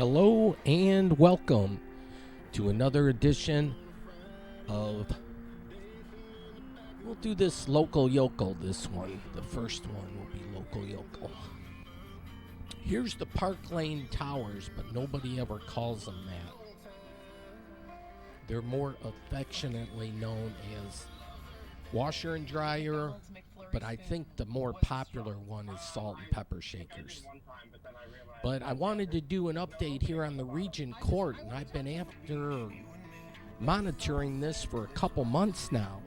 Hello and welcome to another edition of, we'll do this Local Yokel, this one. The first one will be Local Yokel. Here's the Park Lane Towers, but nobody ever calls them that. They're more affectionately known as Washer and Dryer, but I think the more popular one is Salt and Pepper Shakers. But I wanted to do an update here on the Regent Court, and I've been after monitoring this for a couple months now.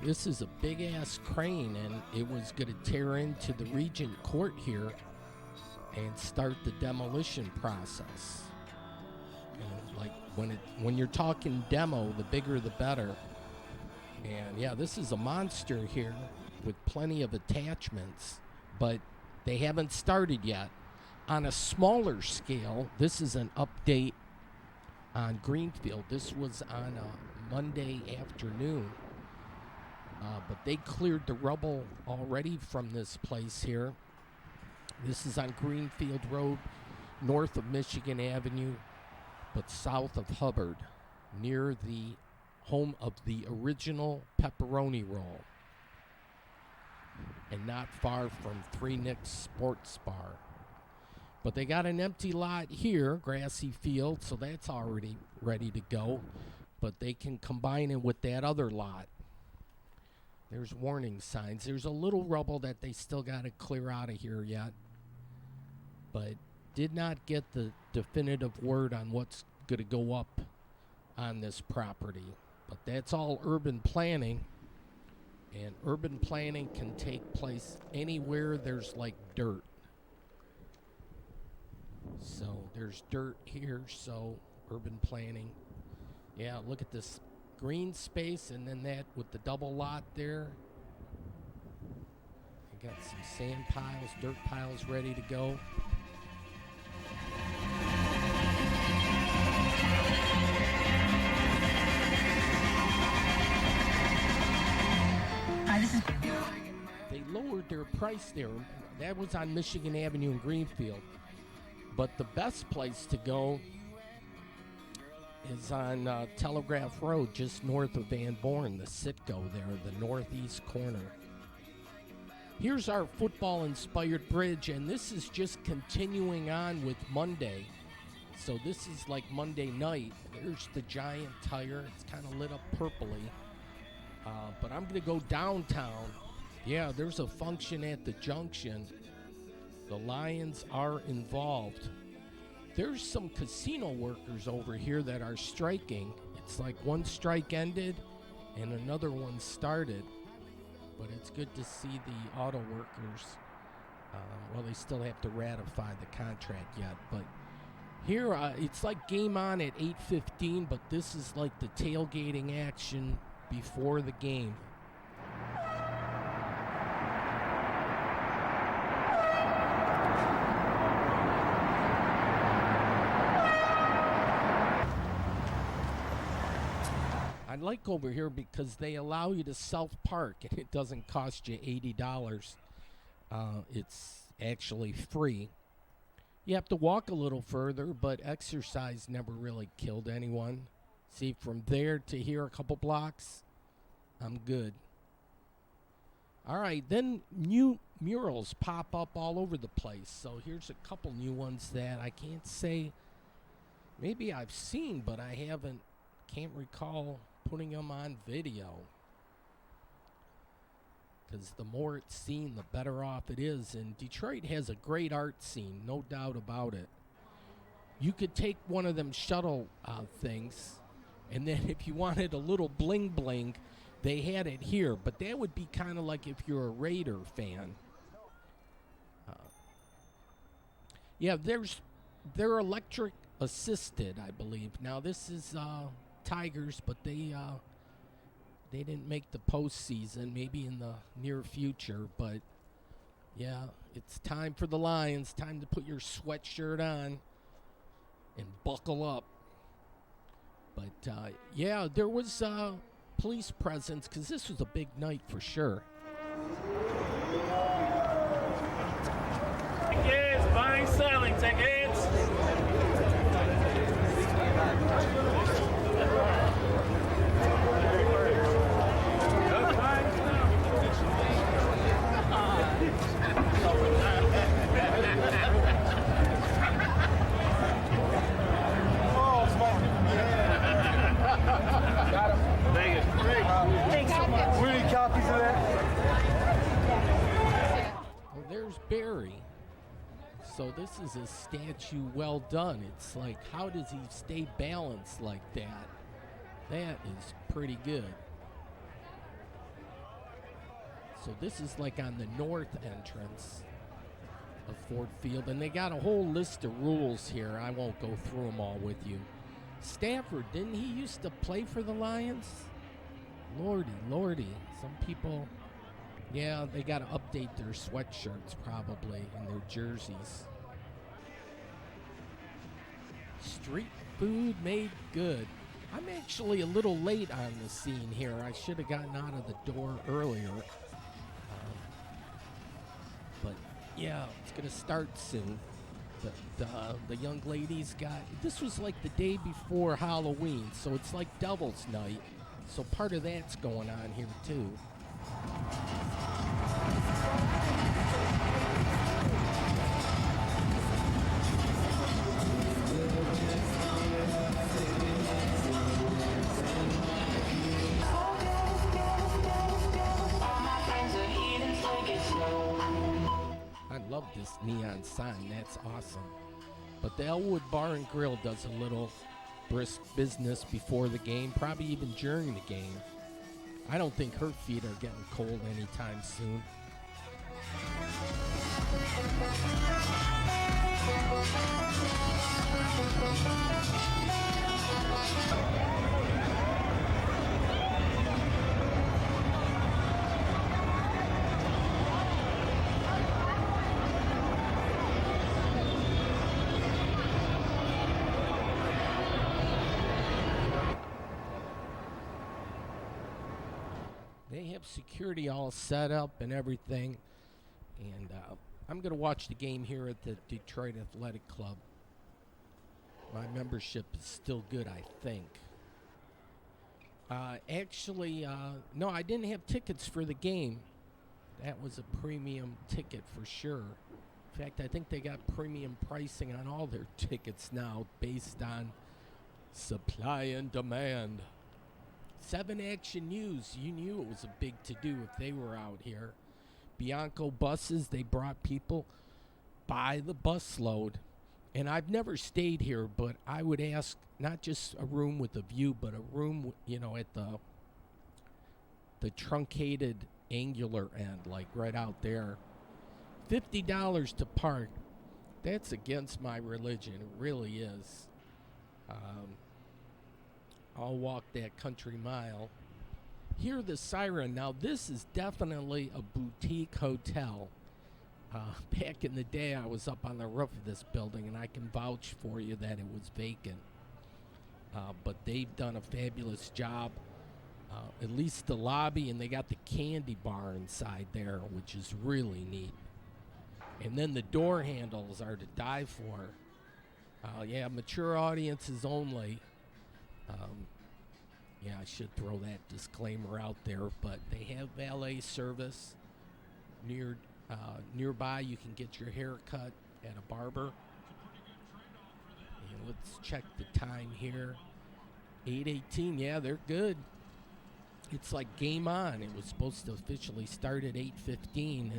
This is a big-ass crane, and it was going to tear into the Regent Court here and start the demolition process. You know, like when you're talking demo, the bigger the better. And yeah, this is a monster here with plenty of attachments, but they haven't started yet. On a smaller scale, this is an update on Greenfield. This was on a Monday afternoon, but they cleared the rubble already from this place here. This is on Greenfield Road, north of Michigan Avenue, but south of Hubbard, near the home of the original pepperoni roll, and not far from Three Nicks Sports Bar. But they got an empty lot here, grassy field, so that's already ready to go. But they can combine it with that other lot. There's warning signs. There's a little rubble that they still got to clear out of here yet. But did not get the definitive word on what's going to go up on this property. But that's all urban planning. And urban planning can take place anywhere there's like dirt. So there's dirt here, so urban planning. Yeah, look at this green space, and then that with the double lot there. You got some sand piles, dirt piles ready to go. They lowered their price there. That was on Michigan Avenue in Greenfield. But the best place to go is on Telegraph Road, just north of Van Born, the Citgo there, the northeast corner. Here's our football-inspired bridge, and this is just continuing on with Monday. So this is like Monday night. There's the giant tire. It's kind of lit up purpley. But I'm going to go downtown. Yeah, there's a function at the junction. The Lions are involved. There's some casino workers over here that are striking. It's like one strike ended and another one started. But it's good to see the auto workers. Well, they still have to ratify the contract yet. But here, it's like game on at 8:15, but this is like the tailgating action before the game. I like over here because they allow you to self-park, and it doesn't cost you $80. It's actually free. You have to walk a little further, but exercise never really killed anyone. See, from there to here a couple blocks, I'm good. All right, then new murals pop up all over the place. So here's a couple new ones that I can't say maybe I've seen, but I can't recall putting them on video. Because the more it's seen, the better off it is. And Detroit has a great art scene, no doubt about it. You could take one of them shuttle things, and then if you wanted a little bling bling, they had it here. But that would be kind of like if you're a Raider fan. Yeah, they're electric assisted, I believe. Now this is Tigers, but they didn't make the postseason, maybe in the near future. But yeah, it's time for the Lions. Time to put your sweatshirt on and buckle up. But yeah, there was police presence because this was a big night for sure. Tickets, buying, selling tickets. Barry. So this is a statue well done. It's like, how does he stay balanced like that? That is pretty good. So this is like on the north entrance of Ford Field, and they got a whole list of rules here. I won't go through them all with you. Stafford, didn't he used to play for the Lions? Lordy. Some people, yeah, they got to update their sweatshirts probably and their jerseys. Street food made good. I'm actually a little late on the scene here. I should have gotten out of the door earlier. But yeah, it's going to start soon. The young ladies got, this was like the day before Halloween, so it's like Devil's Night. So part of that's going on here too. I love this neon sign. That's awesome. But the Elwood Bar and Grill does a little brisk business before the game, probably even during the game. I don't think her feet are getting cold anytime soon. They have security all set up and everything. And I'm going to watch the game here at the Detroit Athletic Club. My membership is still good, I think. No, I didn't have tickets for the game. That was a premium ticket for sure. In fact, I think they got premium pricing on all their tickets now based on supply and demand. 7 Action News, you knew it was a big to-do if they were out here. Bianco buses, they brought people by the busload. And I've never stayed here, but I would ask not just a room with a view, but a room, at the truncated angular end, like right out there. $50 to park. That's against my religion. It really is. I'll walk that country mile. Hear the siren. Now, this is definitely a boutique hotel. Back in the day, I was up on the roof of this building, and I can vouch for you that it was vacant. But they've done a fabulous job. At least the lobby, and they got the candy bar inside there, which is really neat. And then the door handles are to die for. Mature audiences only. I should throw that disclaimer out there, but they have valet service nearby. You can get your hair cut at a barber. And let's check the time here. 8:18. Yeah, they're good. It's like game on. It was supposed to officially start at 8:15,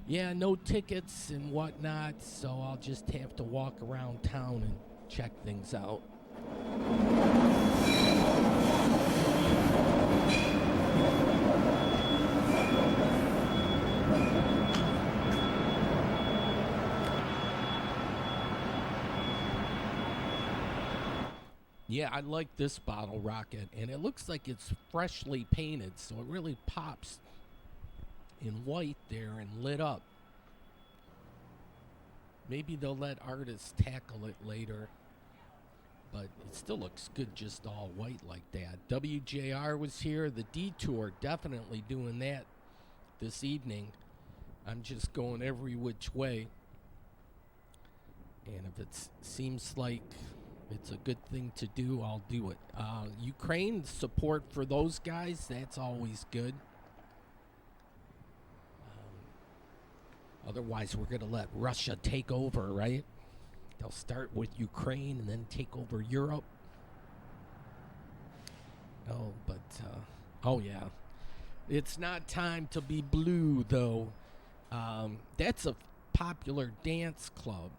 and no tickets and whatnot, so I'll just have to walk around town and check things out. Yeah, I like this bottle rocket, and it looks like it's freshly painted, so it really pops in white there and lit up. Maybe they'll let artists tackle it later, but it still looks good just all white like that. WJR was here. The Detour definitely doing that this evening. I'm just going every which way, and if it seems like it's a good thing to do, I'll do it. Ukraine support for those guys, that's always good. Otherwise, we're going to let Russia take over, right? They'll start with Ukraine and then take over Europe. Oh yeah. It's not time to be blue, though. That's a popular dance club.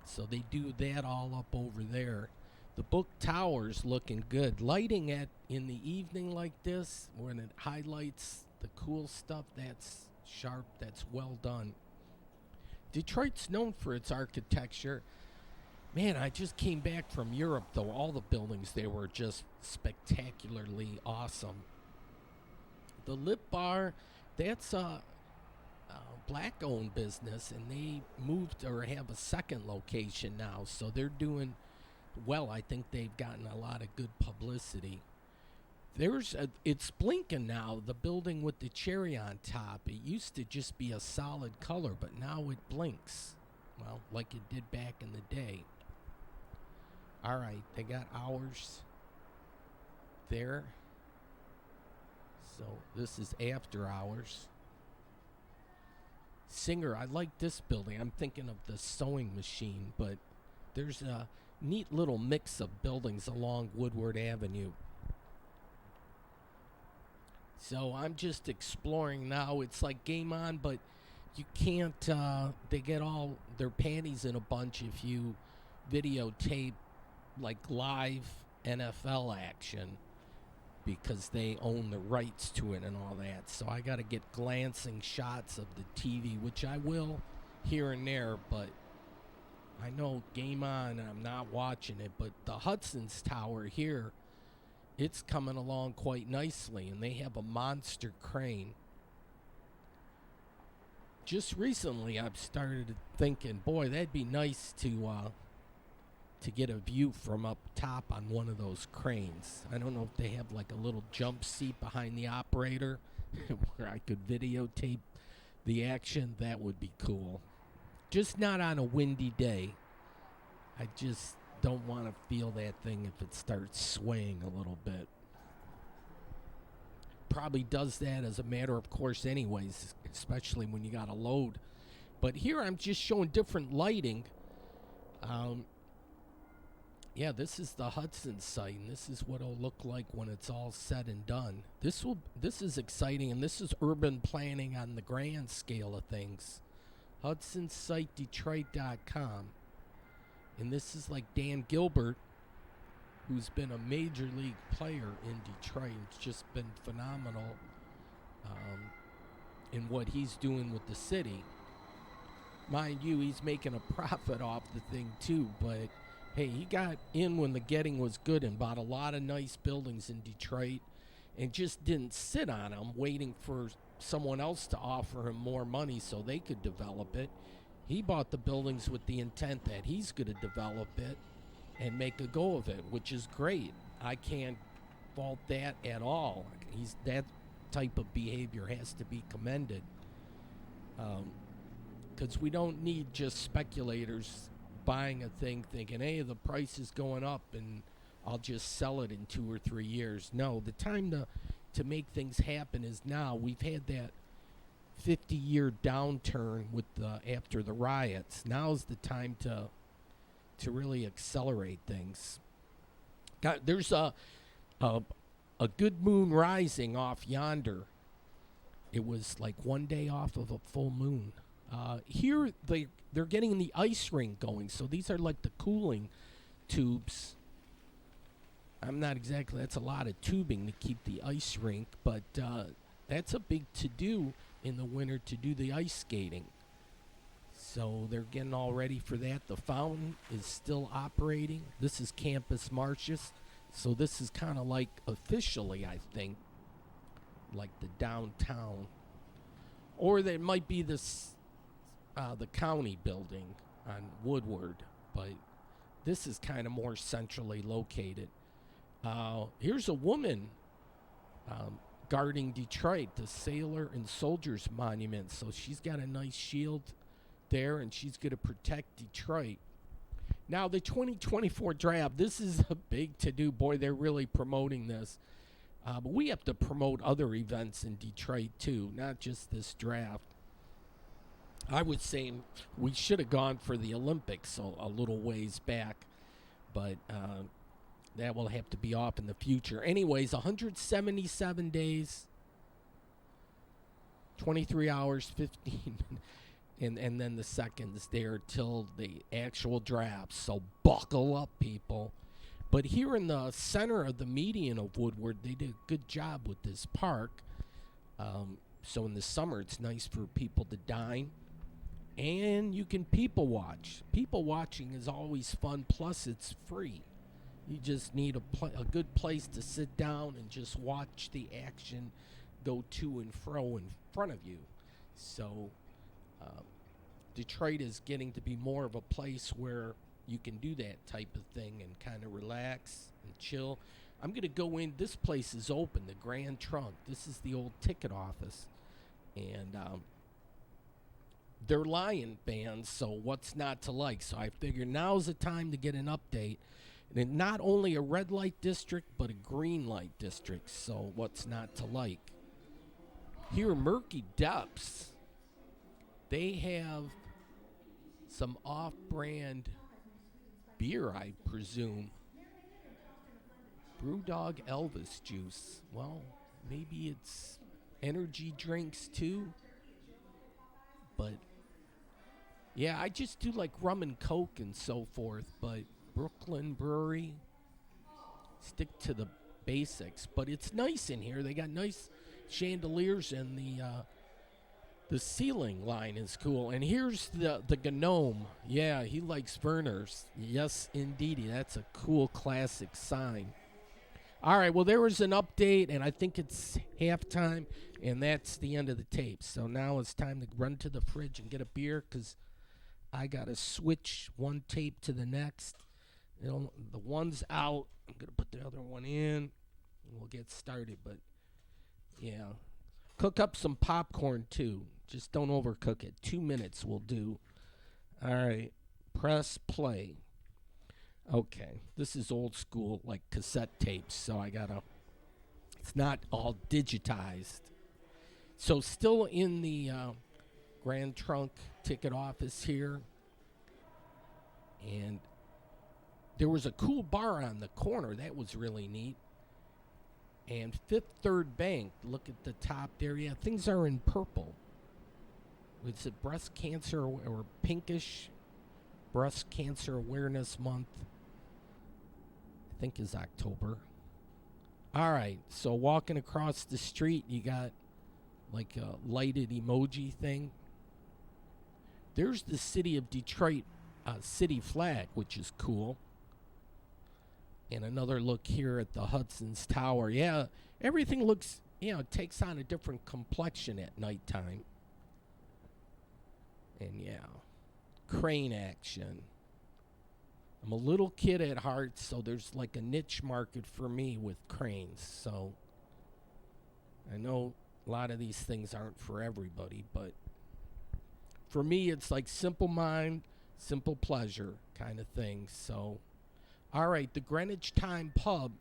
So they do that all up over there. The Book Tower's looking good. Lighting at in the evening like this, when it highlights the cool stuff, that's sharp, that's well done. Detroit's known for its architecture. Man, I just came back from Europe, though. All the buildings there were just spectacularly awesome. The Lip Bar, that's a black-owned business, and they moved or have a second location now, so they're doing well. I think they've gotten a lot of good publicity. It's blinking now, the building with the cherry on top. It used to just be a solid color, but now it blinks. Well, like it did back in the day. All right, they got hours there. So this is after hours. Singer, I like this building. I'm thinking of the sewing machine, but there's a neat little mix of buildings along Woodward Avenue. So I'm just exploring now. It's like Game On, but you can't, they get all their panties in a bunch if you videotape like live NFL action, because they own the rights to it and all that. So I got to get glancing shots of the TV, which I will here and there, but I know Game On and I'm not watching it. But the Hudson's Tower here, it's coming along quite nicely, and they have a monster crane. Just recently I've started thinking, boy, that'd be nice to get a view from up top on one of those cranes. I don't know if they have like a little jump seat behind the operator where I could videotape the action. That would be cool. Just not on a windy day. I just don't want to feel that thing if it starts swaying a little bit. Probably does that as a matter of course anyways, especially when you got a load. But here I'm just showing different lighting. Yeah, this is the Hudson site, and this is what it'll look like when it's all said and done. This is exciting, and this is urban planning on the grand scale of things. HudsonSiteDetroit.com. And this is like Dan Gilbert, who's been a major league player in Detroit. It's just been phenomenal in what he's doing with the city. Mind you, he's making a profit off the thing too, but hey, he got in when the getting was good and bought a lot of nice buildings in Detroit and just didn't sit on them waiting for someone else to offer him more money so they could develop it. He bought the buildings with the intent that he's going to develop it and make a go of it, which is great. I can't fault that at all. That type of behavior has to be commended, because we don't need just speculators buying a thing thinking, hey, the price is going up and I'll just sell it in 2 or 3 years. No, the time to make things happen is now. We've had that 50-year downturn with after the riots. Now's the time to really accelerate things. There's a good moon rising off yonder. It was like one day off of a full moon. Here they're getting the ice rink going, so these are like the cooling tubes. That's a lot of tubing to keep the ice rink, but that's a big to-do in the winter to do the ice skating. So they're getting all ready for that. The fountain is still operating. This is Campus Martius, so this is kind of like officially, I think, like the downtown. Or there might be this the county building on Woodward, but this is kind of more centrally located. Here's a woman guarding Detroit, the Sailor and Soldiers Monument. So she's got a nice shield there, and she's going to protect Detroit. Now, the 2024 draft, this is a big to-do. Boy, they're really promoting this. But we have to promote other events in Detroit, too, not just this draft. I was saying we should have gone for the Olympics a little ways back, but that will have to be off in the future. Anyways, 177 days 23 hours, 15 and then the seconds there till the actual draft. So buckle up, people. But here in the center of the median of Woodward, they did a good job with this park. So in the summer, it's nice for people to dine. And you can people watch. People watching is always fun, plus it's free. You just need a good place to sit down and just watch the action go to and fro in front of you. So Detroit is getting to be more of a place where you can do that type of thing and kind of relax and chill. I'm going to go in. This place is open, the Grand Trunk. This is the old ticket office. And they're Lion fans, so what's not to like? So I figured now's the time to get an update. And not only a red light district, but a green light district. So what's not to like? Here, Murky Depths, they have some off-brand beer, I presume. Brewdog Elvis juice. Well, maybe it's energy drinks too. But yeah, I just do like rum and Coke and so forth. But Brooklyn Brewery, stick to the basics. But it's nice in here. They got nice chandeliers, and the ceiling line is cool. And here's the gnome. Yeah, he likes Werner's. Yes, indeedy. That's a cool classic sign. All right, well, there was an update, and I think it's halftime, and that's the end of the tape. So now it's time to run to the fridge and get a beer, because I got to switch one tape to the next. The one's out. I'm going to put the other one in, and we'll get started. But, yeah, cook up some popcorn, too. Just don't overcook it. 2 minutes will do. All right, press play. Okay, this is old school, like cassette tapes, so it's not all digitized. So still in the Grand Trunk ticket office here. And there was a cool bar on the corner. That was really neat. And Fifth Third Bank, look at the top there. Yeah, things are in purple. Is it breast cancer or pinkish breast cancer awareness month? I think is October. All right, so walking across the street, you got like a lighted emoji thing. There's the city of Detroit city flag, which is cool. And another look here at the Hudson's Tower. Yeah, everything looks, it takes on a different complexion at nighttime. And yeah, crane action. I'm a little kid at heart, so there's like a niche market for me with cranes. So I know a lot of these things aren't for everybody, but for me, it's like simple mind, simple pleasure kind of thing. So, all right, the Greenwich Time Pub.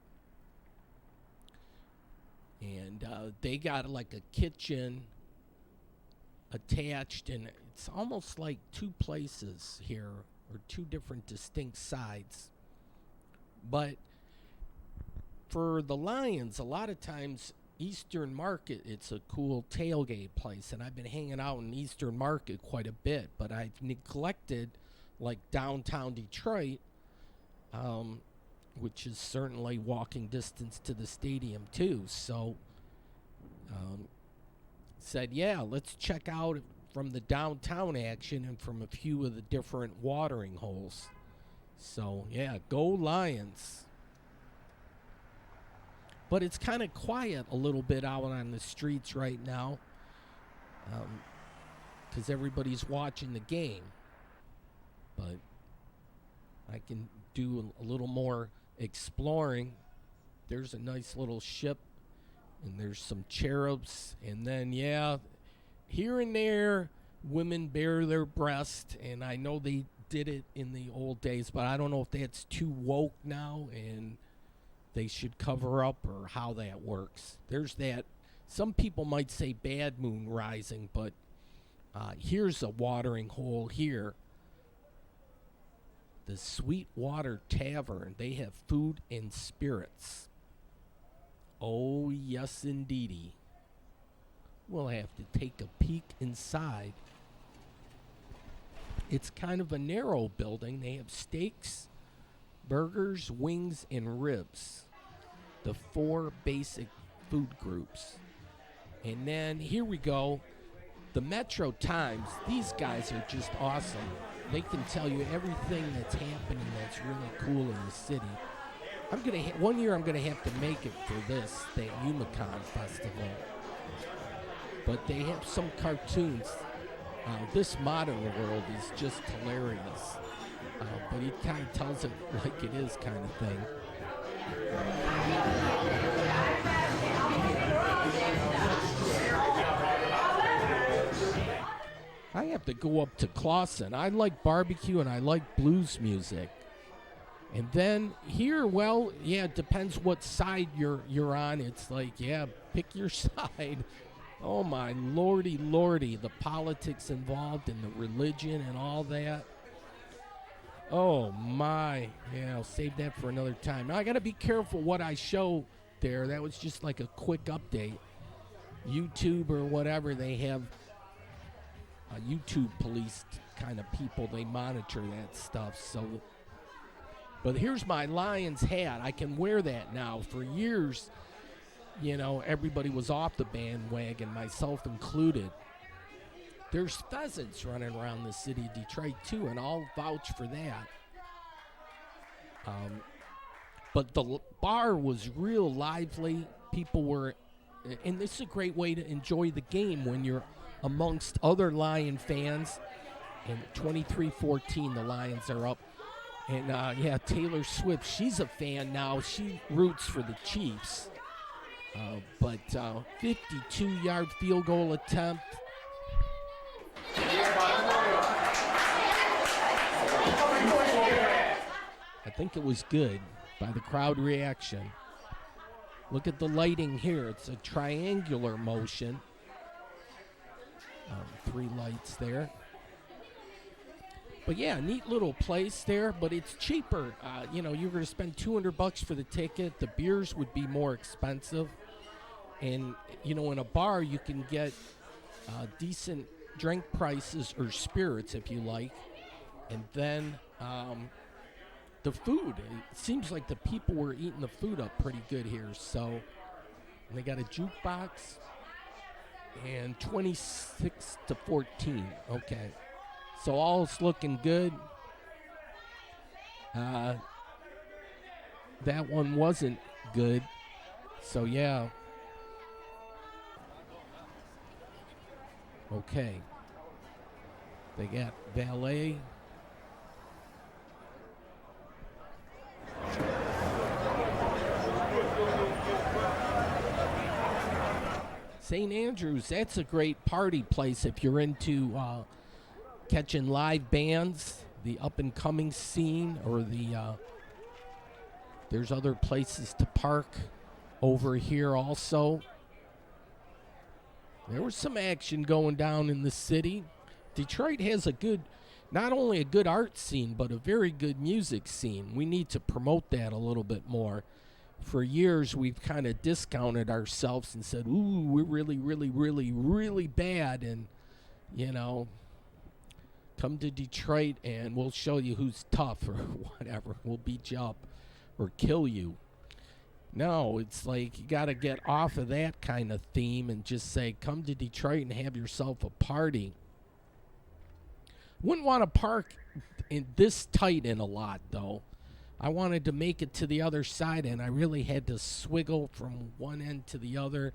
And they got like a kitchen attached, and it's almost like two places here, or two different distinct sides. But for the Lions, a lot of times Eastern Market, it's a cool tailgate place, and I've been hanging out in Eastern Market quite a bit, but I've neglected like downtown Detroit, which is certainly walking distance to the stadium too. So said, yeah, let's check out from the downtown action and from a few of the different watering holes. So, yeah, go Lions. But it's kind of quiet a little bit out on the streets right now, because everybody's watching the game. But I can do a little more exploring. There's a nice little ship, and there's some cherubs. And then, yeah, here and there, women bare their breast, and I know they did it in the old days, but I don't know if that's too woke now and they should cover up or how that works. There's that. Some people might say bad moon rising, but here's a watering hole here. The Sweetwater Tavern. They have food and spirits. Oh, yes, indeedy. We'll have to take a peek inside. It's kind of a narrow building. They have steaks, burgers, wings, and ribs. The 4 basic food groups. And then here we go. The Metro Times, these guys are just awesome. They can tell you everything that's happening that's really cool in the city. One year I'm gonna have to make it for this, the Umicon Festival. But they have some cartoons. This modern world is just hilarious. But he kind of tells it like it is, kind of thing. I have to go up to Clawson. I like barbecue and I like blues music. And then here, well, yeah, it depends what side you're on. It's like, yeah, pick your side. Oh my lordy, the politics involved and the religion and all that. Oh my, yeah, I'll save that for another time. Now I gotta be careful what I show there. That was just like a quick update. YouTube or whatever, they have YouTube police kind of people. They monitor that stuff. So, but here's my Lions hat. I can wear that now. For years, you know, everybody was off the bandwagon, myself included. There's pheasants running around the city of Detroit too, and I'll vouch for that. But the bar was real lively. People were, and this is a great way to enjoy the game when you're amongst other Lion fans. And 23-14, the Lions are up. And yeah, Taylor Swift, she's a fan now. She roots for the Chiefs. But 52-yard field goal attempt. I think it was good by the crowd reaction. Look at the lighting here. It's a triangular motion. 3 lights there. But yeah, neat little place there, but it's cheaper. You know, you're going to spend $200 for the ticket. The beers would be more expensive. And, you know, in a bar, you can get decent drink prices or spirits, if you like. And then the food. It seems like the people were eating the food up pretty good here. So they got a jukebox. And 26-14. Okay. So all's looking good. That one wasn't good. So, yeah. Okay. They got valet. St. Andrews, that's a great party place if you're into catching live bands, the up-and-coming scene, or there's other places to park over here also. There was some action going down in the city. Detroit has not only a good art scene, but a very good music scene. We need to promote that a little bit more. For years, we've kind of discounted ourselves and said, ooh, we're really, really, really, really bad. And, you know, come to Detroit and we'll show you who's tough or whatever. We'll beat you up or kill you. No, it's like you got to get off of that kind of theme and just say, come to Detroit and have yourself a party. Wouldn't want to park in this tight in a lot, though. I wanted to make it to the other side, and I really had to swiggle from one end to the other.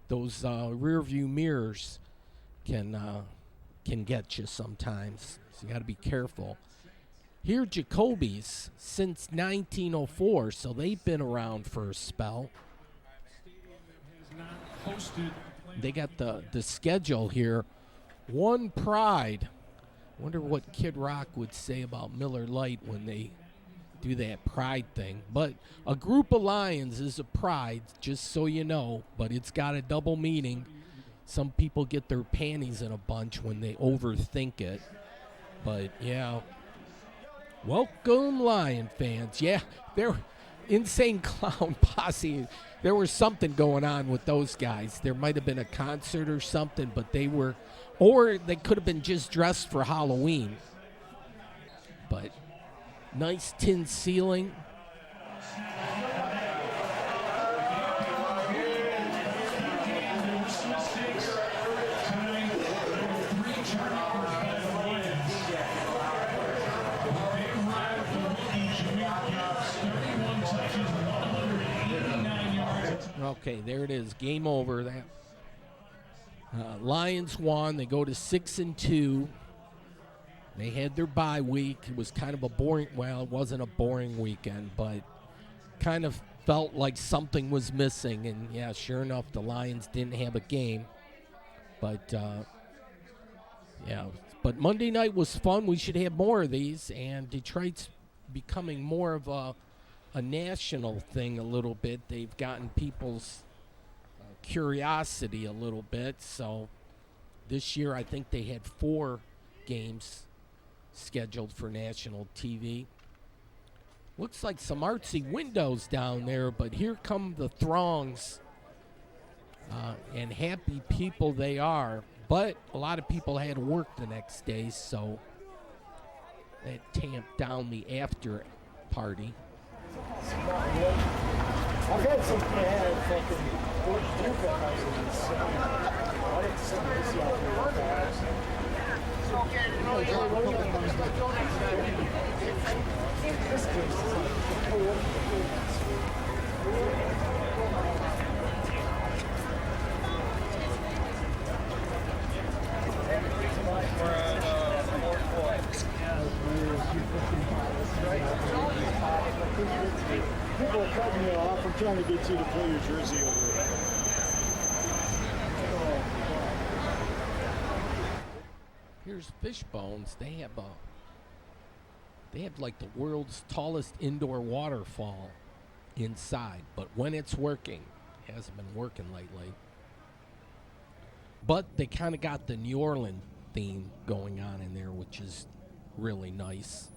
Those rear view mirrors can get you sometimes, so you got to be careful. Here, Jacoby's since 1904, so they've been around for a spell. They got the schedule here. One Pride. Wonder what Kid Rock would say about Miller Lite when they do that pride thing. But a group of lions is a pride, just so you know, but it's got a double meaning. Some people get their panties in a bunch when they overthink it. But yeah, welcome Lion fans. Yeah, Insane Clown Posse. There was something going on with those guys. There might have been a concert or something, but they were, or they could have been just dressed for Halloween. But nice tin ceiling. Okay, there it is. Game over. That Lions won. They go to 6-2. They had their bye week. It was kind of a boring. Well, it wasn't a boring weekend, but kind of felt like something was missing. And yeah, sure enough, the Lions didn't have a game. But yeah, but Monday night was fun. We should have more of these. And Detroit's becoming more of a national thing a little bit. They've gotten people's curiosity a little bit. So this year, I think they had 4 games scheduled for national TV. Looks like some artsy windows down there, but here come the throngs, and happy people they are. But a lot of people had work the next day, so that tamped down the after party. I've had some bad fucking stupid houses. I didn't send this People are cutting you off. I'm trying to get you to pull your jersey over it. Here's Fishbones. They have like the world's tallest indoor waterfall inside, but when it's working, it hasn't been working lately. But they kind of got the New Orleans theme going on in there, which is really nice.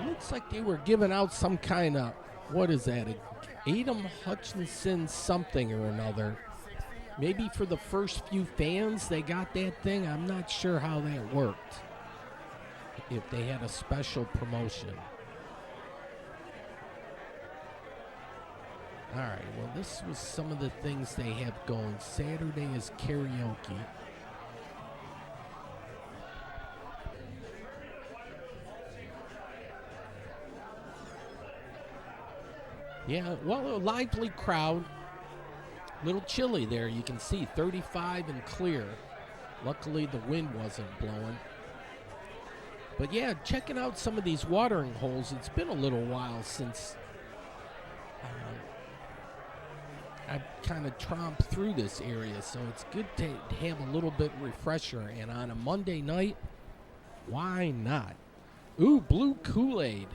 Looks like they were giving out some kind of, what is that, Adam Hutchinson something or another. Maybe for the first few fans they got that thing. I'm not sure how that worked, if they had a special promotion. All right, well, this was some of the things they have going. Saturday is karaoke. Yeah, well, a lively crowd. Little chilly there, you can see, 35 and clear. Luckily, the wind wasn't blowing. But yeah, checking out some of these watering holes. It's been a little while since I've kind of tromped through this area, so it's good to have a little bit refresher. And on a Monday night, why not? Ooh, blue Kool-Aid.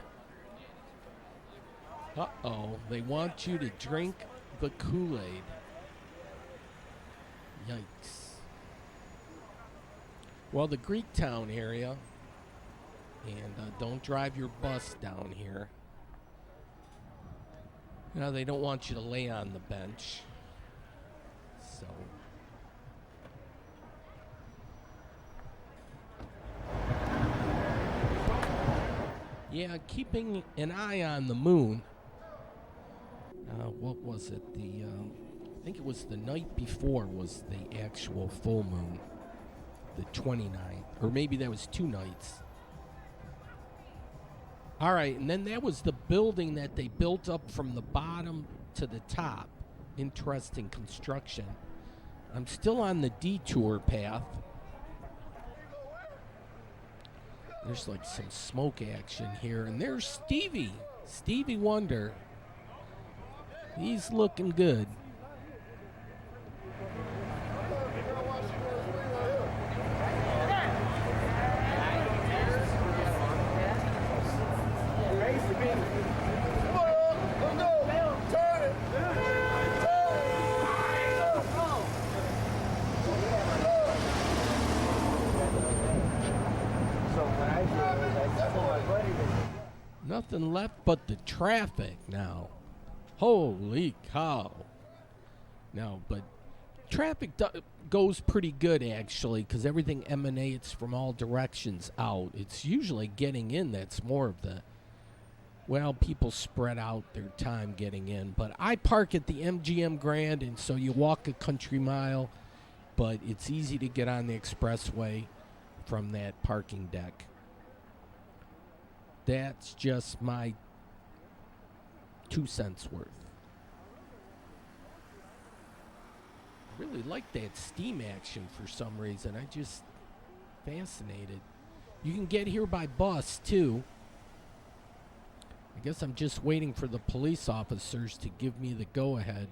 Uh-oh, they want you to drink the Kool-Aid. Yikes. Well, the Greektown area, and don't drive your bus down here. No, they don't want you to lay on the bench. So. Yeah, keeping an eye on the moon. What was it? I think it was the night before was the actual full moon. The 29th. Or maybe that was 2 nights. All right, and then that was the building that they built up from the bottom to the top. Interesting construction. I'm still on the detour path. There's like some smoke action here. And there's Stevie Wonder. He's looking good. nothing left but the traffic now. Holy cow. No, but traffic goes pretty good, actually, because everything emanates from all directions out. It's usually getting in that's more of the, well, people spread out their time getting in. But I park at the MGM Grand, and so you walk a country mile, but it's easy to get on the expressway from that parking deck. That's just my 2 cents worth. Really like that steam action for some reason. I just fascinated. You can get here by bus too. I guess I'm just waiting for the police officers to give me the go-ahead.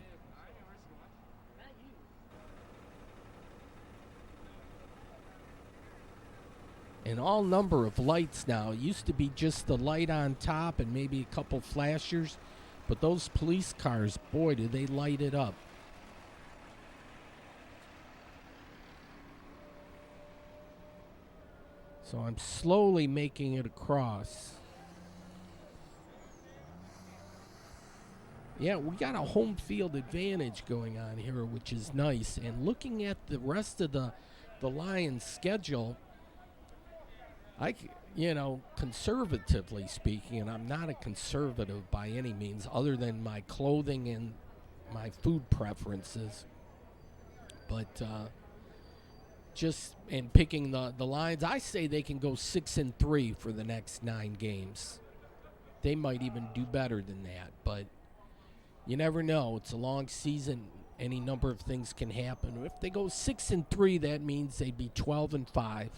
An all number of lights now. It used to be just the light on top and maybe a couple flashers, but those police cars, boy, do they light it up. So I'm slowly making it across. Yeah, we got a home field advantage going on here, which is nice. And looking at the rest of the Lions' schedule, conservatively speaking, and I'm not a conservative by any means, other than my clothing and my food preferences. But just in picking the Lions, I say they can go 6-3 for the next 9 games. They might even do better than that, but you never know. It's a long season. Any number of things can happen. If they go 6-3, that means they'd be 12-5.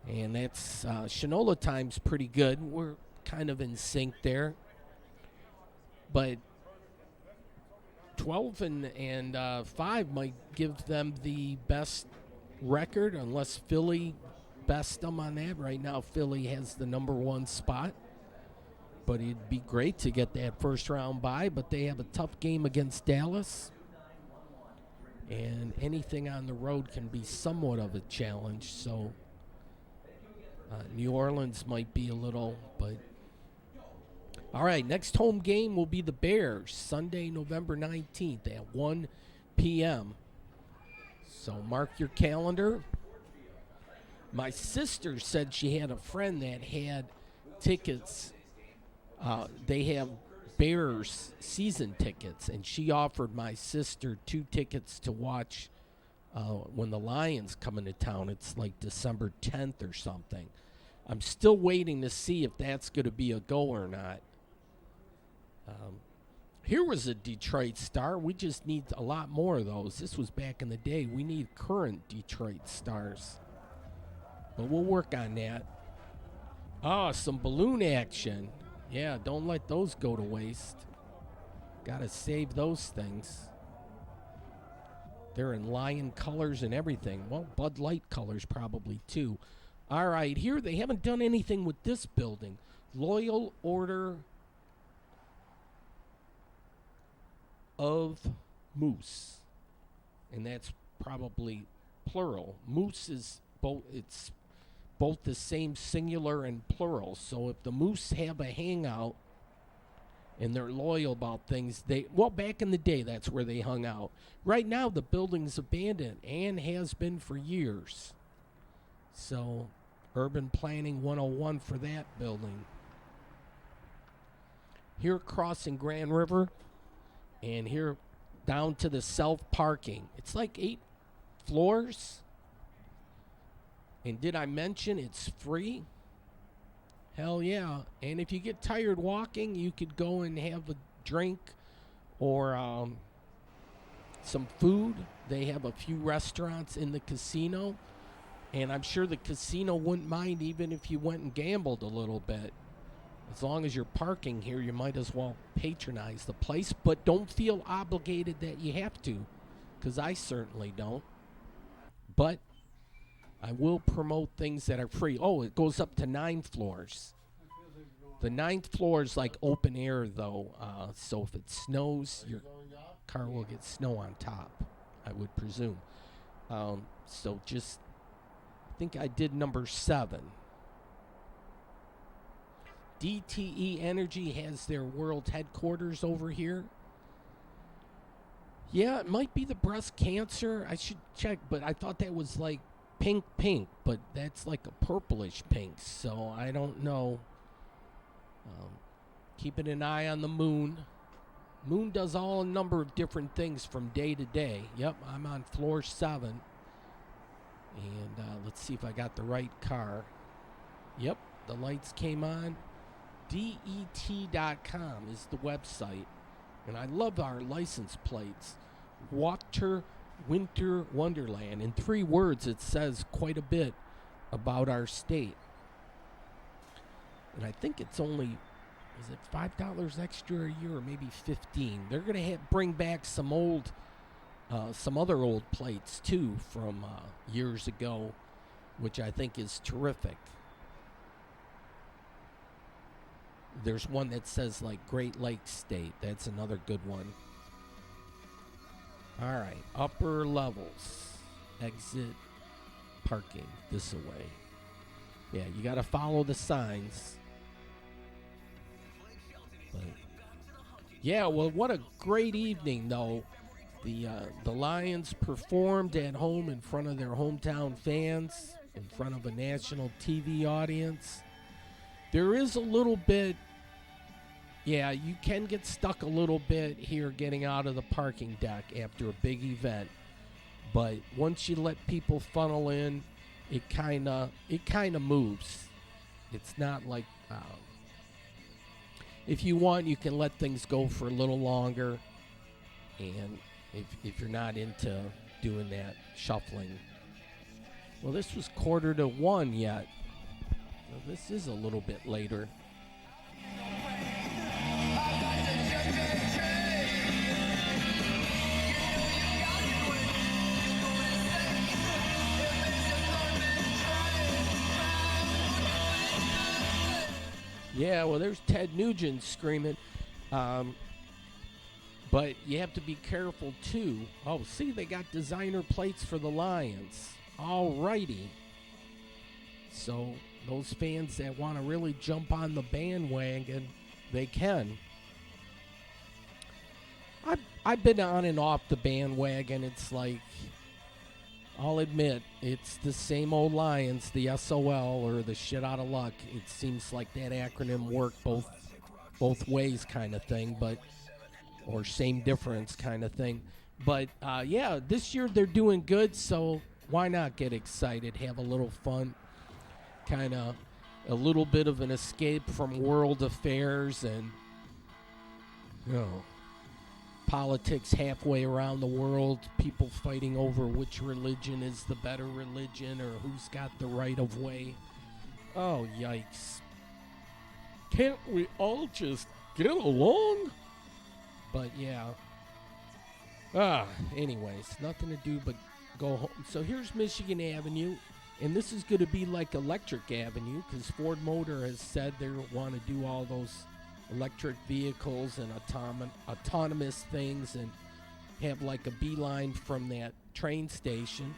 And that's Shinola time's pretty good. We're kind of in sync there. But 12-5 might give them the best record, unless Philly bests them on that. Right now, Philly has the number 1 spot. But it'd be great to get that first round bye. But they have a tough game against Dallas. And anything on the road can be somewhat of a challenge. So New Orleans might be a little, but all right, next home game will be the Bears, Sunday, November 19th at 1 p.m. So mark your calendar. My sister said she had a friend that had tickets. They have Bears season tickets, and she offered my sister 2 tickets to watch when the Lions come into town. It's like December 10th or something. I'm still waiting to see if that's going to be a go or not. Here was a Detroit star. We just need a lot more of those. This was back in the day. We need current Detroit stars. But we'll work on that. Oh, some balloon action. Yeah, don't let those go to waste. Got to save those things. They're in Lion colors and everything. Well, Bud Light colors probably too. All right, here they haven't done anything with this building. Loyal Order of Moose. And that's probably plural. Moose is it's both the same singular and plural. So if the Moose have a hangout and they're loyal about things, back in the day, that's where they hung out. Right now, the building's abandoned and has been for years. So, Urban Planning 101 for that building. Here crossing Grand River, and here down to the self-parking. It's like 8 floors. And did I mention it's free? Hell yeah. And if you get tired walking, you could go and have a drink or some food. They have a few restaurants in the casino. And I'm sure the casino wouldn't mind even if you went and gambled a little bit. As long as you're parking here, you might as well patronize the place. But don't feel obligated that you have to, because I certainly don't. But I will promote things that are free. Oh, it goes up to 9 floors. The 9th floor is like open air, though. So if it snows, your car will get snow on top, I would presume. So I think I did number 7. DTE Energy has their world headquarters over here. Yeah, it might be the breast cancer. I should check, but I thought that was like pink, but that's like a purplish pink, so I don't know. Keeping an eye on the moon. Moon does all a number of different things from day to day. Yep, I'm on floor 7. And let's see if I got the right car. Yep, the lights came on. DET.com is the website. And I love our license plates. Water Winter Wonderland. In 3 words, it says quite a bit about our state. And I think it's only, is it $5 extra a year or maybe $15? They're going to bring back some other old plates too from years ago, which I think is terrific. There's one that says like Great Lakes State. That's another good one. All right, upper levels, exit parking this way. Yeah, you got to follow the signs. But yeah, well, what a great evening though. The Lions performed at home in front of their hometown fans, in front of a national TV audience. There is a little bit, yeah, you can get stuck a little bit here getting out of the parking deck after a big event. But once you let people funnel in, it kind of moves. It's not like, if you want, you can let things go for a little longer. And if you're not into doing that shuffling. Well, this was 1:45 yet. Well, this is a little bit later. Yeah, well, there's Ted Nugent screaming. But you have to be careful, too. Oh, see, they got designer plates for the Lions. All righty. So those fans that want to really jump on the bandwagon, they can. I've been on and off the bandwagon. It's like, I'll admit, it's the same old Lions, the SOL or the shit out of luck. It seems like that acronym worked both ways kind of thing, but or same difference kind of thing. But, yeah, this year they're doing good, so why not get excited, have a little fun, kind of a little bit of an escape from world affairs and, you know, politics halfway around the world, people fighting over which religion is the better religion or who's got the right of way. Oh, yikes. Can't we all just get along? But yeah. Anyways, nothing to do but go home. So here's Michigan Avenue, and this is going to be like Electric Avenue because Ford Motor has said they want to do all those electric vehicles and autonomous things and have like a beeline from that train station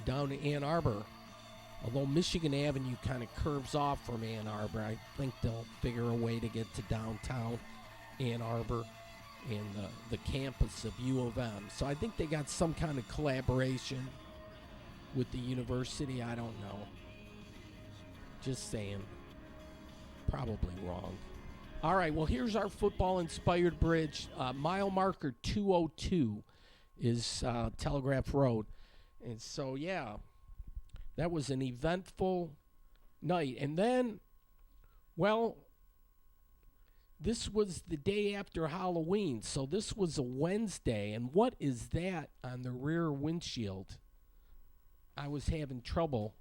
down to Ann Arbor. Although Michigan Avenue kind of curves off from Ann Arbor, I think they'll figure a way to get to downtown Ann Arbor and the campus of U of M. So I think they got some kind of collaboration with the university. I don't know. Just saying. Probably wrong. All right, well, here's our football-inspired bridge. Mile marker 202 is Telegraph Road. And so, yeah, that was an eventful night. And then, well, this was the day after Halloween, so this was a Wednesday. And what is that on the rear windshield? I was having trouble.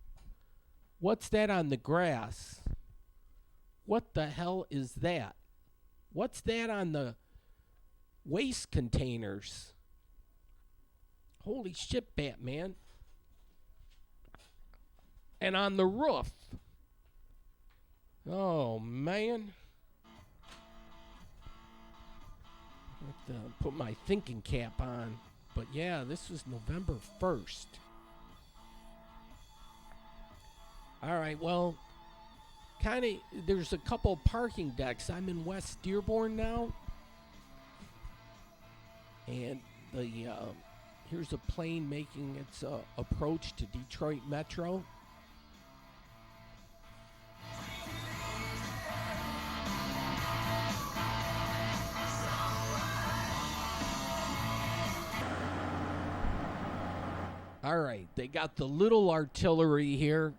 What's that on the grass? What the hell is that? What's that on the waste containers? Holy shit, Batman. And on the roof. Oh, man. I have to put my thinking cap on. But yeah, this was November 1st. All right, well, kind of, there's a couple parking decks. I'm in West Dearborn now, and here's a plane making its approach to Detroit Metro. All right, they got the little artillery here,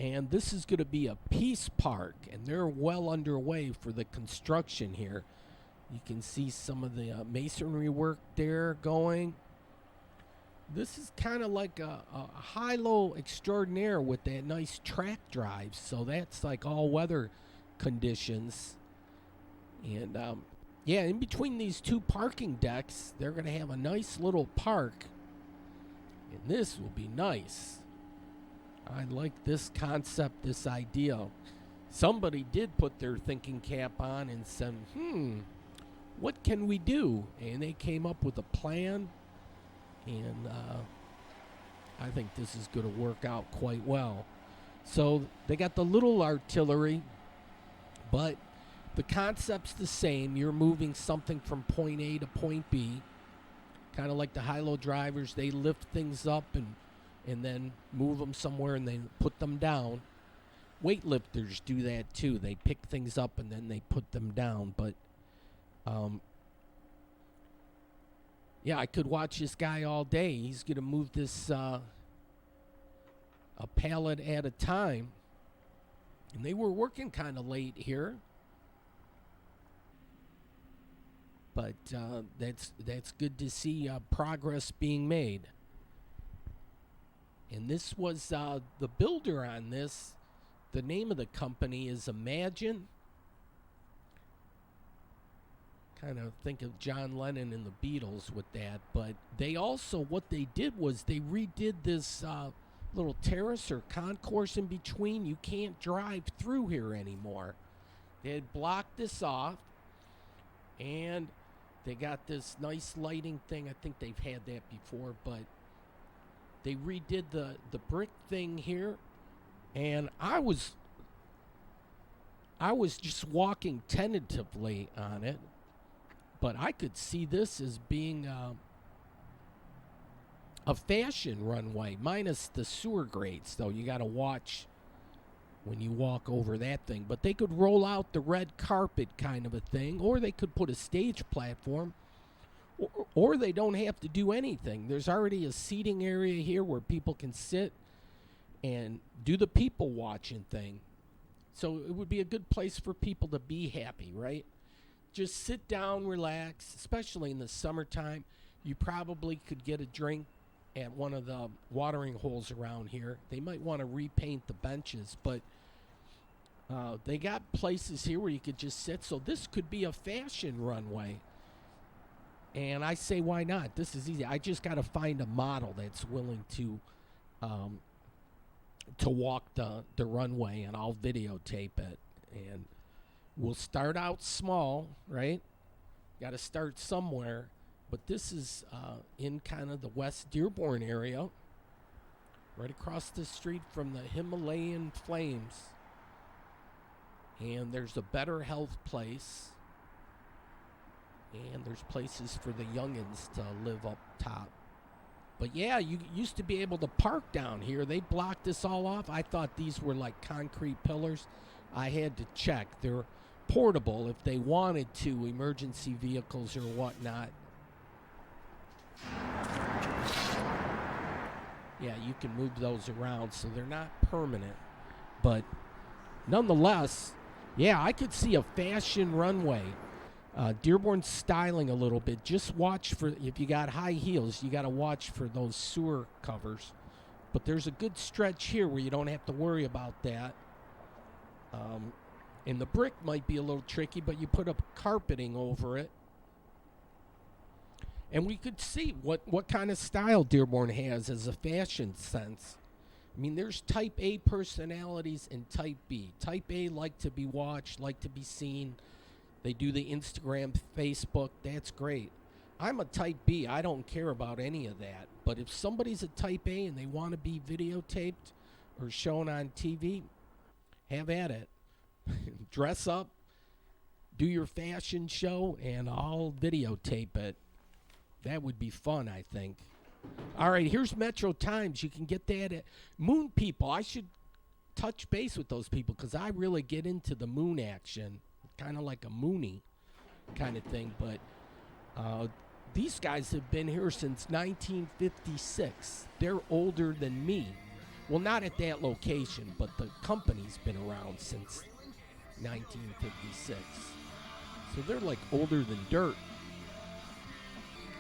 and this is going to be a peace park, and they're well underway for the construction here. You can see some of the masonry work there going. This is kind of like a high-low extraordinaire with that nice track drive, so that's like all-weather conditions. And, yeah, in between these two parking decks, they're going to have a nice little park. And this will be nice. I like this concept, this idea. Somebody did put their thinking cap on and said, what can we do? And they came up with a plan. And I think this is going to work out quite well. So they got the little artillery, but the concept's the same. You're moving something from point A to point B. Kind of like the high-low drivers, they lift things up and then move them somewhere and then put them down. Weightlifters do that too. They pick things up and then they put them down. But, yeah, I could watch this guy all day. He's going to move this a pallet at a time. And they were working kind of late here. But that's good to see progress being made. And this was the builder on this. The name of the company is Imagine. Kind of think of John Lennon and the Beatles with that. But they also, what they did was they redid this little terrace or concourse in between. You can't drive through here anymore. They had blocked this off. And they got this nice lighting thing. I think they've had that before, but they redid the brick thing here. And I was just walking tentatively on it, but I could see this as being a fashion runway, minus the sewer grates, though. You got to watch when you walk over that thing. But they could roll out the red carpet kind of a thing, or they could put a stage platform, or they don't have to do anything. There's already a seating area here where people can sit and do the people watching thing. So it would be a good place for people to be happy, right? Just sit down, relax, especially in the summertime. You probably could get a drink at one of the watering holes around here. They might want to repaint the benches, but they got places here where you could just sit. So this could be a fashion runway. And I say, why not? This is easy. I just got to find a model that's willing to walk the runway, and I'll videotape it. And we'll start out small, right? Got to start somewhere. But this is in kind of the West Dearborn area, right across the street from the Himalayan Flames. And there's a Better Health place. And there's places for the youngins to live up top. But yeah, you used to be able to park down here. They blocked this all off. I thought these were like concrete pillars. I had to check. They're portable if they wanted to, emergency vehicles or whatnot. Yeah, you can move those around, so they're not permanent. But nonetheless, yeah, I could see a fashion runway. Dearborn's styling a little bit. Just watch for, if you got high heels, you got to watch for those sewer covers. But there's a good stretch here where you don't have to worry about that. And the brick might be a little tricky, but you put up carpeting over it. And we could see what kind of style Dearborn has as a fashion sense. I mean, there's type A personalities and type B. Type A like to be watched, like to be seen. They do the Instagram, Facebook. That's great. I'm a type B. I don't care about any of that. But if somebody's a type A and they want to be videotaped or shown on TV, have at it. Dress up, do your fashion show, and I'll videotape it. That would be fun, I think. All right, here's Metro Times. You can get that at Moon People. I should touch base with those people because I really get into the moon action, kind of like a Mooney kind of thing. But these guys have been here since 1956. They're older than me. Well, not at that location, but the company's been around since 1956. So they're like older than dirt.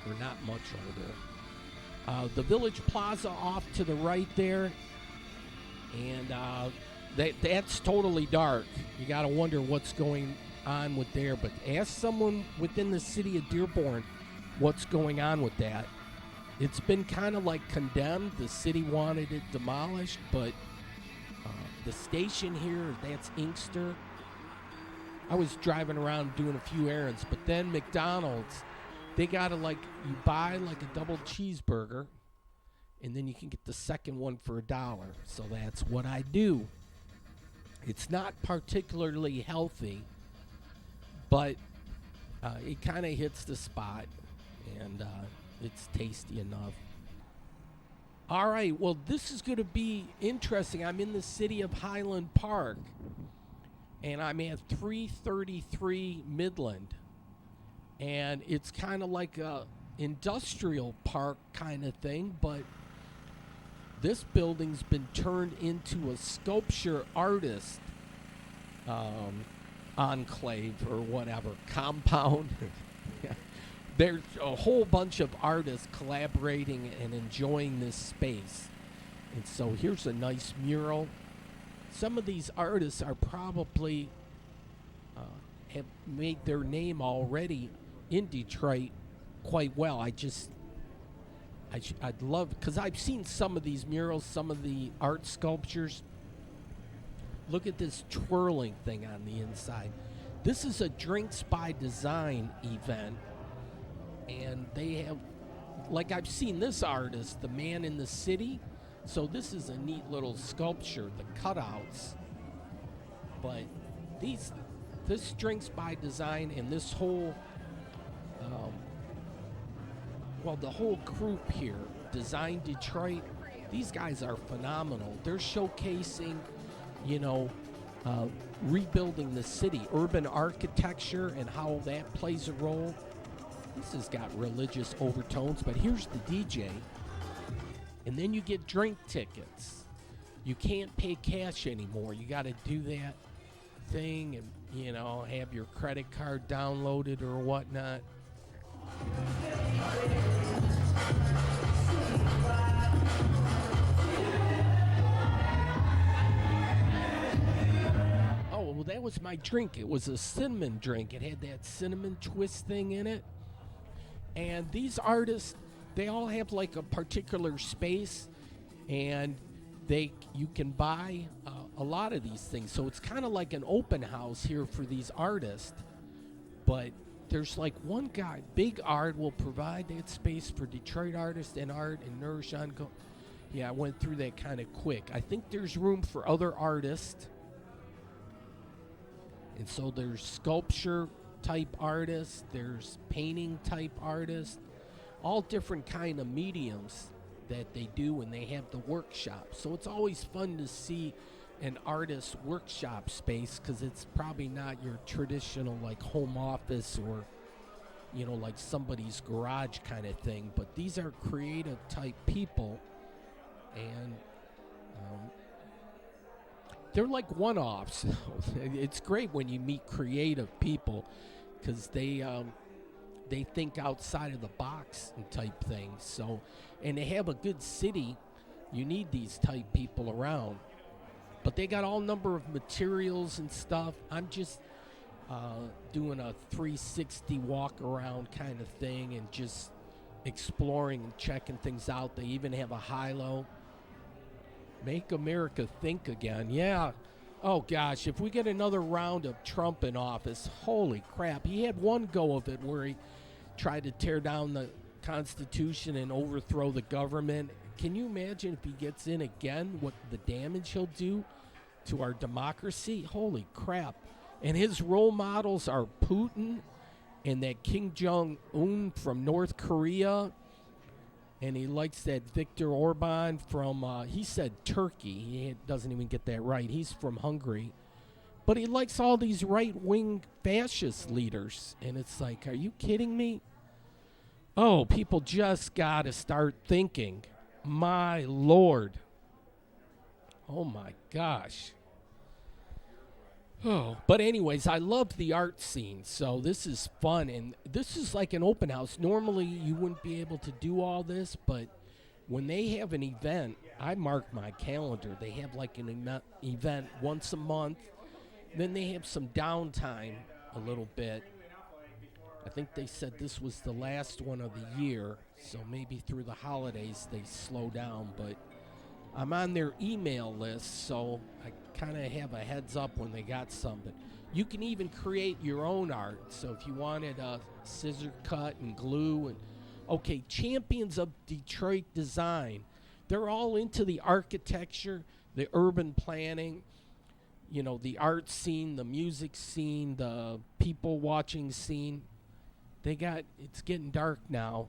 Or not much older. The Village Plaza off to the right there. And that's totally dark. You got to wonder what's going on with there. But ask someone within the city of Dearborn what's going on with that. It's been kind of like condemned. The city wanted it demolished, but the station here, that's Inkster. I was driving around doing a few errands, but then McDonald's, they got to you buy like a double cheeseburger, and then you can get the second one for $1. So that's what I do. It's not particularly healthy, but it kind of hits the spot, and it's tasty enough. All right, well, this is going to be interesting. I'm in the city of Highland Park, and I'm at 333 Midland. And it's kind of like a industrial park kind of thing, but this building's been turned into a sculpture artist enclave or whatever, compound. There's a whole bunch of artists collaborating and enjoying this space. And so here's a nice mural. Some of these artists are probably have made their name already in Detroit quite well. I'd love, because I've seen some of these murals, some of the art sculptures. Look at this twirling thing on the inside. This is a Drinks by Design event, and they have, like, I've seen this artist, the Man in the City. So this is a neat little sculpture, the cutouts. But this Drinks by Design and this whole, the whole group here, Design Detroit, these guys are phenomenal. They're showcasing, rebuilding the city, urban architecture, and how that plays a role. This has got religious overtones, but here's the DJ. And then you get drink tickets. You can't pay cash anymore. You got to do that thing and, have your credit card downloaded or whatnot. Oh, well, that was my drink. It was a cinnamon drink. It had that cinnamon twist thing in it. And these artists, they all have like a particular space, and you can buy a lot of these things. So it's kind of like an open house here for these artists. But there's like one guy, Big Art will provide that space for Detroit artists and art and nourish on. Yeah, I went through that kind of quick. I think there's room for other artists. And so there's sculpture type artists, there's painting type artists, all different kind of mediums that they do when they have the workshop. So it's always fun to see an artist workshop space, because it's probably not your traditional like home office or like somebody's garage kind of thing, but these are creative type people, and they're like one-offs. It's great when you meet creative people, because they think outside of the box and type things. So, and they have a good city, you need these type people around. But they got all number of materials and stuff. I'm just doing a 360 walk around kind of thing and just exploring and checking things out. They even have a high-low. Make America think again. Yeah. Oh, gosh, if we get another round of Trump in office, holy crap. He had one go of it where he tried to tear down the Constitution and overthrow the government. Can you imagine if he gets in again, what the damage he'll do to our democracy. Holy crap. And his role models are Putin and that Kim Jong-un from North Korea. And he likes that Viktor Orban from, he said Turkey. He doesn't even get that right. He's from Hungary. But he likes all these right-wing fascist leaders. And it's like, are you kidding me? Oh, people just got to start thinking. My Lord. Oh, my gosh. Oh, but anyways, I love the art scene, so this is fun. And this is like an open house. Normally, you wouldn't be able to do all this, but when they have an event, I mark my calendar. They have like an event once a month. Then they have some downtime a little bit. I think they said this was the last one of the year, so maybe through the holidays they slow down. But I'm on their email list, so I kind of have a heads up when they got something. You can even create your own art. So if you wanted a scissor cut and glue and okay, Champions of Detroit Design. They're all into the architecture, the urban planning, you know, the art scene, the music scene, the people watching scene. It's getting dark now,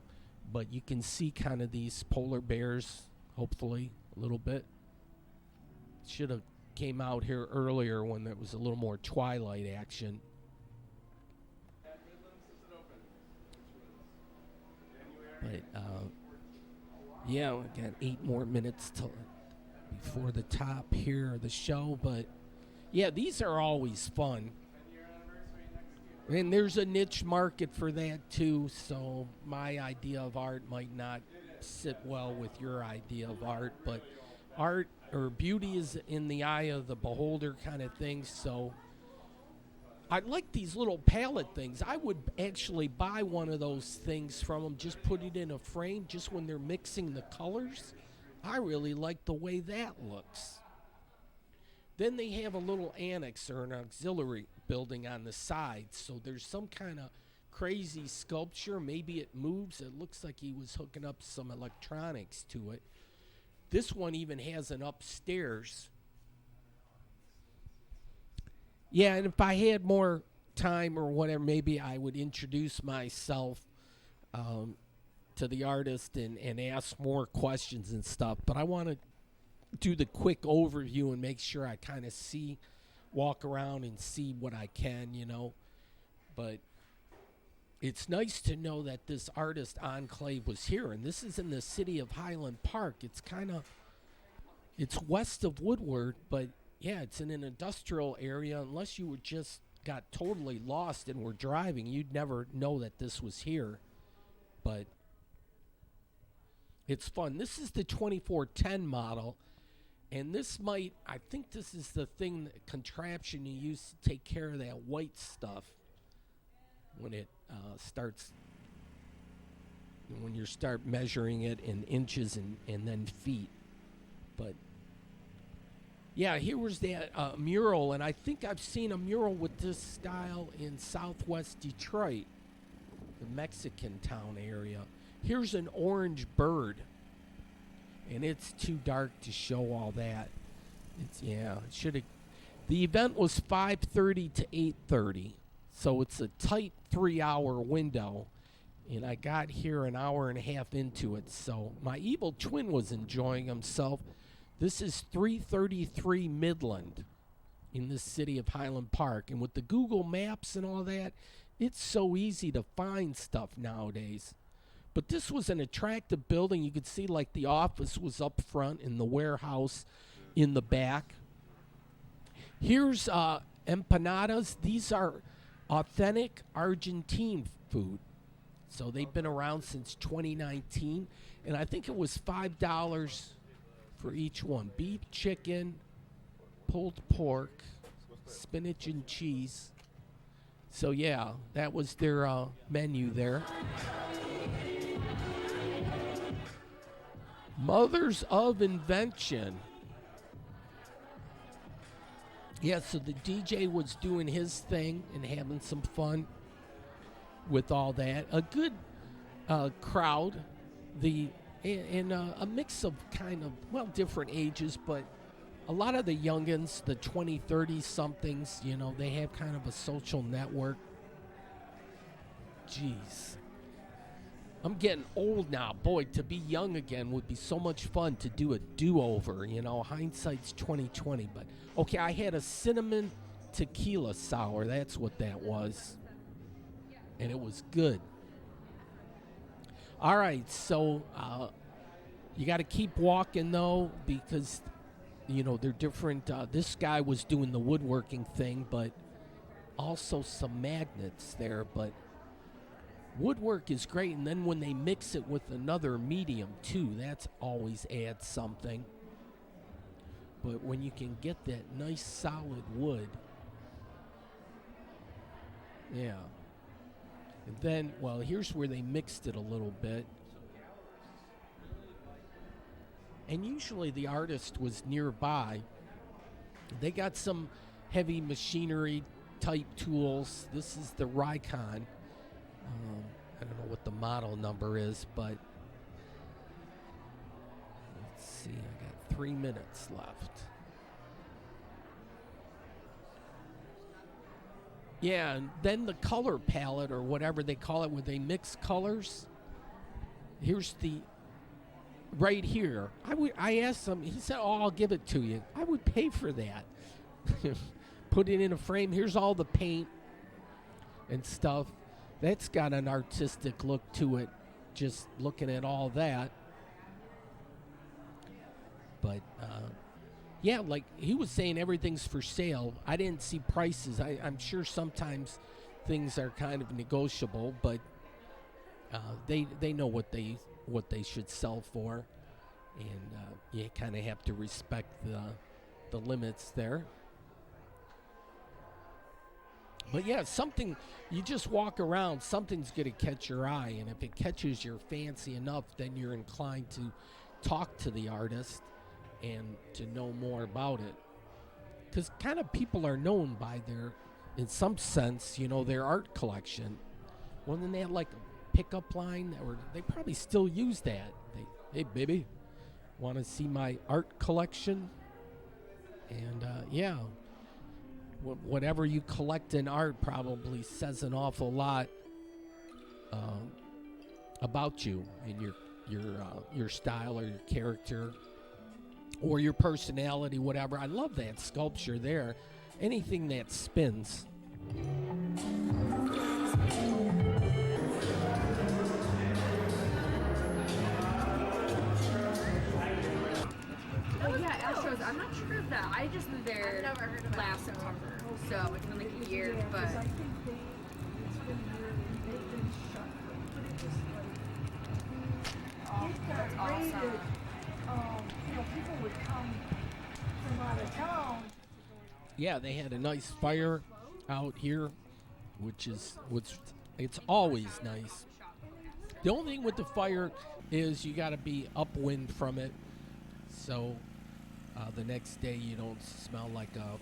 but you can see kind of these polar bears, hopefully, a little bit. Should have came out here earlier when there was a little more twilight action. But, yeah, we got 8 more minutes before the top here of the show, but yeah, these are always fun. And there's a niche market for that too, so my idea of art might not sit well with your idea of art, but art or beauty is in the eye of the beholder kind of thing. So I like these little palette things. I would actually buy one of those things from them, just put it in a frame just when they're mixing the colors. I really like the way that looks. Then they have a little annex or an auxiliary building on the side. So there's some kind of crazy sculpture. Maybe it moves. It looks like he was hooking up some electronics to it. This one even has an upstairs. Yeah, and if I had more time or whatever, maybe I would introduce myself to the artist and ask more questions and stuff. But I want to do the quick overview and make sure I kind of walk around and see what I can, you know. But it's nice to know that this artist enclave was here, and this is in the city of Highland Park. It's west of Woodward, but yeah, it's in an industrial area. Unless you were just got totally lost and were driving, you'd never know that this was here. But it's fun. This is the 2410 model. And I think this is the contraption you use to take care of that white stuff when it when you start measuring it in inches and then feet. But yeah, here was that mural, and I think I've seen a mural with this style in Southwest Detroit, the Mexican town area. Here's an orange bird. And it's too dark to show all that. The event was 5:30 to 8:30, so it's a tight 3-hour window. And I got here an hour and a half into it, so my evil twin was enjoying himself. This is 333 Midland in the city of Highland Park. And with the Google Maps and all that, it's so easy to find stuff nowadays. But this was an attractive building. You could see like the office was up front and the warehouse in the back. Here's empanadas. These are authentic Argentine food. So they've been around since 2019. And I think it was $5 for each one. Beef, chicken, pulled pork, spinach and cheese. So yeah, that was their menu there. Mothers of Invention. Yeah, so the DJ was doing his thing and having some fun with all that. A good crowd. A mix of kind of, different ages, but a lot of the youngins, the 20, 30 somethings, you know, they have kind of a social network. Jeez. I'm getting old now. Boy, to be young again would be so much fun to do a do-over, you know. Hindsight's 2020, but okay, I had a cinnamon tequila sour. That's what that was. And it was good. All right, so you got to keep walking though, because you know they're different. This guy was doing the woodworking thing, but also some magnets there. But woodwork is great, and then when they mix it with another medium too, that's always adds something. But when you can get that nice solid wood, yeah. And then, well, here's where they mixed it a little bit. And usually the artist was nearby. They got some heavy machinery type tools. This is the Rikon. I don't know what the model number is, but let's see. I got 3 minutes left. Yeah, and then the color palette or whatever they call it, where they mix colors. Here's the right here. I asked him. He said, "Oh, I'll give it to you." I would pay for that. Put it in a frame. Here's all the paint and stuff. That's got an artistic look to it. Just looking at all that. But yeah, like he was saying, everything's for sale. I didn't see prices. I'm sure sometimes things are kind of negotiable, but they know what they should sell for, and you kind of have to respect the limits there. But yeah, something, you just walk around, something's going to catch your eye, and if it catches your fancy enough, then you're inclined to talk to the artist and to know more about it. Because kind of people are known by their, in some sense, you know, their art collection. Wasn't that like a pickup line? Or they probably still use that. Hey, baby, want to see my art collection? And yeah, whatever you collect in art probably says an awful lot about you and your style or your character or your personality, whatever. I love that sculpture there. Anything that spins. Oh yeah, Astros. I'm not sure of that. I just moved there last September, so it's been like a year. But I think it's been they've been shut that's awesome. You know, people would come from out of town. Yeah, they had a nice fire out here, which it's always nice. The only thing with the fire is you got to be upwind from it, so the next day you don't smell like a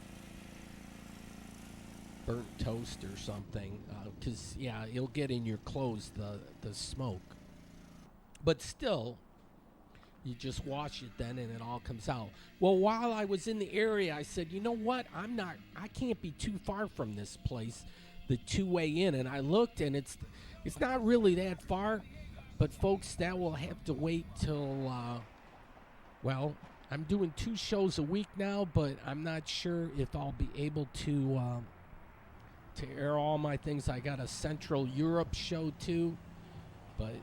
burnt toast or something. Because yeah, it'll get in your clothes, the smoke. But still, you just wash it then and it all comes out. Well, while I was in the area, I said, you know what? I can't be too far from this place, the two-way in. And I looked, and it's not really that far. But folks, that will have to wait till, well, I'm doing 2 shows a week now, but I'm not sure if I'll be able to air all my things. I got a Central Europe show too, but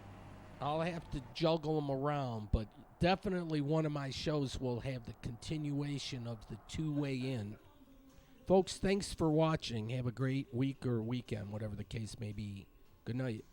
I'll have to juggle them around. But definitely one of my shows will have the continuation of the two-way in. Folks, thanks for watching. Have a great week or weekend, whatever the case may be. Good night.